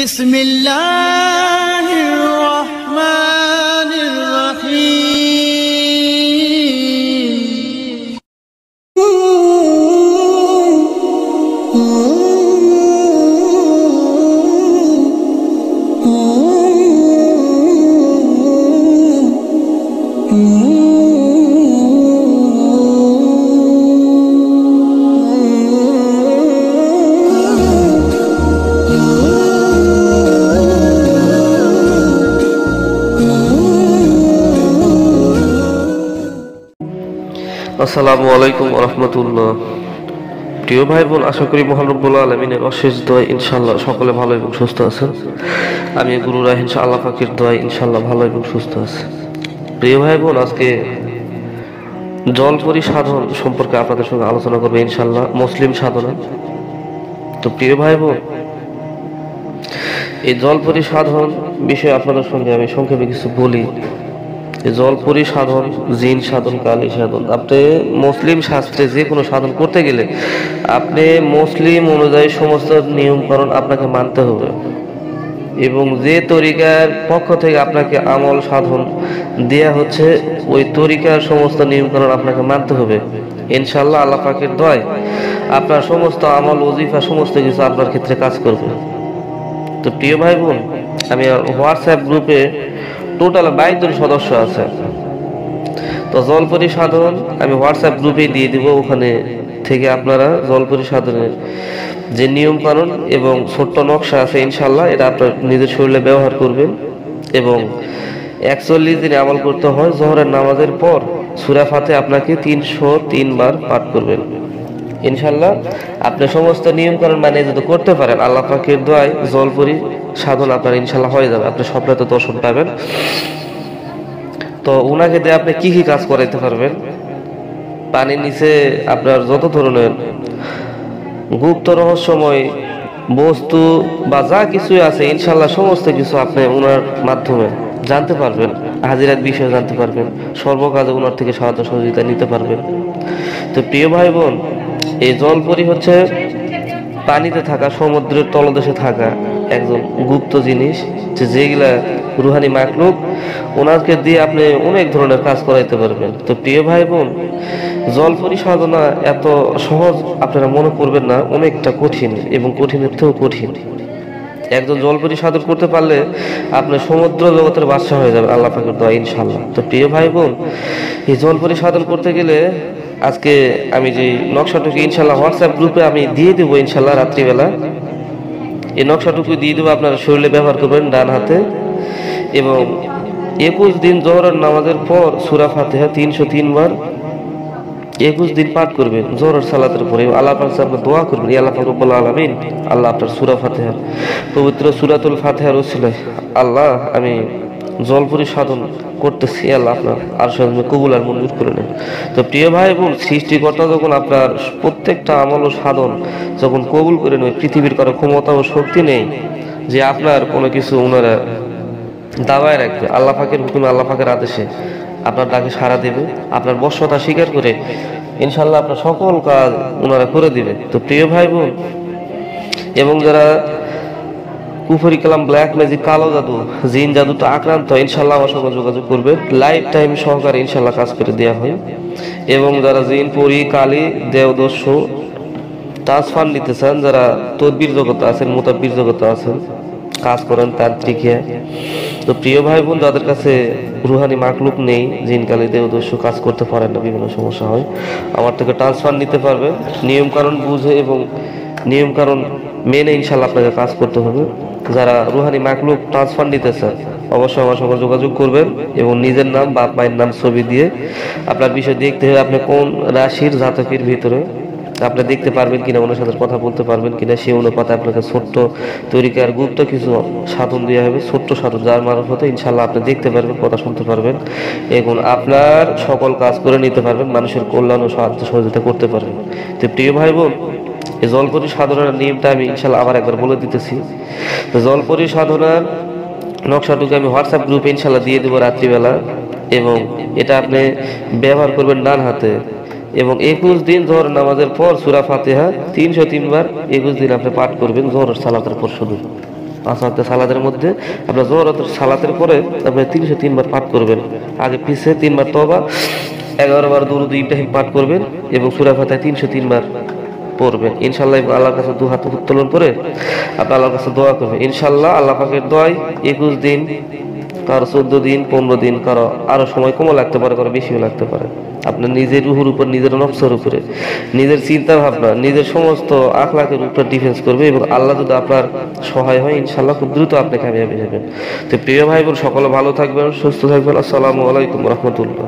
بسم الله الرحمن الرحيم আসসালামু আলাইকুম ওয়া রাহমাতুল্লাহ। প্রিয় ভাই বোন, আশা করি মহান রব্বুল আলামিনের অশেষ দোয়ায় ইনশাআল্লাহ সকলে ভালো এবং সুস্থ আছেন। আমি গুরু রাহিন আল্লাহ পাকের দোয়ায় ইনশাআল্লাহ ভালো এবং সুস্থ আছি। প্রিয় ভাই বোন, আজকে জল পরিসাধন সম্পর্কে আপনাদের সঙ্গে আলোচনা করবো ইনশাআল্লাহ, মুসলিম সাধনা। তো প্রিয় ভাই বোন, এই জল পরিসাধন বিষয়ে আপনাদের সঙ্গে আমি সংক্ষেপে কিছু বলি। জল পরিসাধন, জিন সাধন, কালী সাধন, আপনি মুসলিম শাস্ত্রে যে কোনো সাধন করতে গেলে আপনি মুসলিম অনুযায়ী সমস্ত নিয়মকরণ আপনাকে মানতে হবে, এবং যে তরিকার পক্ষ থেকে আপনাকে আমল সাধন দেয়া হচ্ছে ওই তরিকার সমস্ত নিয়মকরণ আপনাকে মানতে হবে। ইনশাআল্লাহ আল্লাহ পাকের দয়ায় আপনার সমস্ত আমল ওজিফা সমস্ত কিছু আপনার ক্ষেত্রে কাজ করবে। তো প্রিয় ভাই বোন, আমি হোয়াটসঅ্যাপ গ্রুপে টোটাল 22 জন সদস্য আছে। তো জল পরিসাধন আমি হোয়াটসঅ্যাপ গ্রুপে দিয়ে দিব, ওখানে থেকে আপনারা জল পরিসাধনের যে নিয়ম কানুন এবং ছোট্ট নকশা আছে ইনশাআল্লাহ এটা আপনার নিজের শরীরে ব্যবহার করবেন। এবং 41 দিনে আমল করতে হয়। জোহরের নামাজের পর সূরা ফাতিহা আপনাকে 303 বার পাঠ করবেন। ইনশাআল্লাহ আপনি সমস্ত নিয়ম কানুন মানে যদি করতে পারেন, আল্লাহ পাকের দোয়ায় জল সাধন আপনার ইনশাআল্লাহ হয়ে যাবে, আপনি স্বপ্নে দর্শন পাবেন। তো উনাকে দিয়ে আপনি কি কি কাজ করাইতে পারবেন? পানির নিচে আপনার যত ধরনের গুপ্ত রহস্যময় বস্তু বা যা কিছুই আছে ইনশাআল্লাহ সমস্ত কিছু আপনি উনার মাধ্যমে জানতে পারবেন, হাজিরাত বিষয়ে জানতে পারবেন, সর্বকাজে উনার থেকে সাহায্য সহযোগিতা নিতে পারবেন। তো প্রিয় ভাই বোন, এই জলপরি হচ্ছে পানিতে থাকা, সমুদ্রের তলদেশে থাকা একজন গুপ্ত জিনিস, যেগুলা রুহানি মাখলুক, ওনাকে দিয়ে আপনি অনেক ধরনের কাজ করাইতে পারবেন। তো প্রিয় ভাই বোন, জল পরিসাধনা এত সহজ আপনারা মনে করবেন না, অনেকটা কঠিন এবং কঠিনের থেকেও কঠিন। একজন জল পরিসাধন করতে পারলে আপনি সমুদ্র জগতের বাদশা হয়ে যাবে আল্লাহ পাকের দোয়া ইনশাআল্লাহ। তো প্রিয় ভাই বোন, এই জল পরিসাধন করতে গেলে আজকে আমি যে নকশাটুকু ইনশাআল্লাহ হোয়াটসঅ্যাপ গ্রুপে আমি দিয়ে দেবো ইনশাআল্লাহ রাত্রিবেলা, এই নকশাটুকু দিয়ে দেবো, আপনারা শরীরে ব্যবহার করবেন ডান হাতে। এবং 21 দিন জোহরের নামাজের পর সূরা ফাতিহা 303 বার 21 দিন পাঠ করবেন জোহরের সালাতের পরে। আল্লাহ পাক আপনি দোয়া করবেন, ইয়া আল্লাহ রব্বুল আলামিন, আল্লাহ আপনার সূরা ফাতিহা পবিত্র সূরাতুল ফাতিহার ওসিলায় আল্লাহ আমি জল পরিসাধন করতেছি, আল্লাহ আপনার আরশের কবুল আর মঞ্জুর করে নেন। তো প্রিয় ভাই বোন, সৃষ্টিকর্তা যখন আপনার প্রত্যেকটা আমল ও সাধন যখন কবুল করে নেয়, পৃথিবীর কারো ক্ষমতা ও শক্তি নেই যে আপনার কোনো কিছু ওনারা দাবায় রাখবে। আল্লাহ পাকের হুকুমে, আল্লাহ পাকের আদেশে আপনার ডাকে সাড়া দেবে, আপনার বশ্যতা স্বীকার করে ইনশাআল্লাহ আপনার সকল কাজ ওনারা করে দিবে। তো প্রিয় ভাই বোন, এবং যারা কুফরি কালাম, ব্ল্যাক ম্যাজিক, কালো জাদু, জিন জাদুটা আক্রান্ত, ইনশাআল্লাহ আমার সঙ্গে যোগাযোগ করবে, লাইফ টাইম সহকারে ইনশাআল্লাহ কাজ করে দেওয়া হয়। এবং যারা জিন, পরি, কালী, দেবদস্যু, তাসফান নিতে চান, যারা তদবির জগতে আছেন, মোতাব্বির জগতে আছেন, কাজ করেন তান্ত্রিকে, তো প্রিয় ভাই বোন যাদের কাছে রুহানি মাকলুক নেই, জিন, কালী, দেবদস্যু কাজ করতে পারেন না, বিভিন্ন সমস্যা হয়, আমার থেকে ট্রান্সফার নিতে পারবে। নিয়ম কারণ বুঝে এবং নিয়ম কারণ মেনে ইনশাআল্লাহ আপনাকে কাজ করতে হবে। যারা রুহানি মাকলুক ট্রান্সফার নিতে চান অবশ্যই আমার সঙ্গে যোগাযোগ করবেন, এবং নিজের নাম, বাপ মায়ের নাম ছবি দিয়ে আপনার বিষয় দেখতে হবে, আপনি কোন রাশির জাতকের ভিতরে আপনি দেখতে পারবেন কিনা, ওনার সাথে কথা বলতে পারবেন কিনা, সেই অনুপাতে আপনাকে ছোট্ট তরিকার গুপ্ত কিছু সাধন দেওয়া হবে, ছোট্ট সাধন, যার মারফতে ইনশাআল্লাহ আপনি দেখতে পারবেন, কথা শুনতে পারবেন, এবং আপনার সকল কাজ করে নিতে পারবেন, মানুষের কল্যাণ ও সাহায্য সহযোগিতা করতে পারবেন। তো প্রিয় ভাই বোন, এই জল পরিসাধনার নিয়মটা আমি ইনশাআল্লাহ আবার একবার বলে দিতেছি। জল পরিসাধনার নকশাটুকু আমি হোয়াটসঅ্যাপ গ্রুপে ইনশাআল্লাহ দিয়ে দেবো রাত্রিবেলা, এবং এটা আপনি ব্যবহার করবেন ডান হাতে। এবং 21 দিন জোহর নামাজের পর সূরা ফাতিহা 303 বার 21 দিন আপনি পাঠ করবেন জোহরের সালাতের পর শুধু। 5 ওয়াক্তের সালাতের মধ্যে আপনার জোহরের সালাতের পরে আপনি 303 বার পাঠ করবেন, আগে পিছে 3 বার তওবা, 11 বার দুরূদ ইব্রাহিম পাঠ করবেন এবং সূরা ফাতিহা 303 বার পড়বেন ইনশাআল্লাহ। এবং আল্লাহর কাছে দু হাত উত্তোলন করে আপনি আল্লাহর কাছে দোয়া করবেন ইনশাআল্লাহ। আল্লাহ পাকের দোয়ায় 21 দিন, কারো 14 দিন, 15 দিন, কারো আরো সময় কমও লাগতে পারে, কারো বেশিও লাগতে পারে। আপনার নিজের রুহুর উপর, নিজের নফসের উপরে, নিজের চিন্তা ভাবনা, নিজের সমস্ত আখলাকের উপর ডিফেন্স করবে এবং আল্লাহ যদি আপনার সহায় হয় ইনশাআল্লাহ খুব দ্রুত আপনি কামিয়াবি হবেন। তো প্রিয় ভাই বোন সকলে ভালো থাকবেন, সুস্থ থাকবেন। আসসালামু আলাইকুম রহমতুল্লাহ।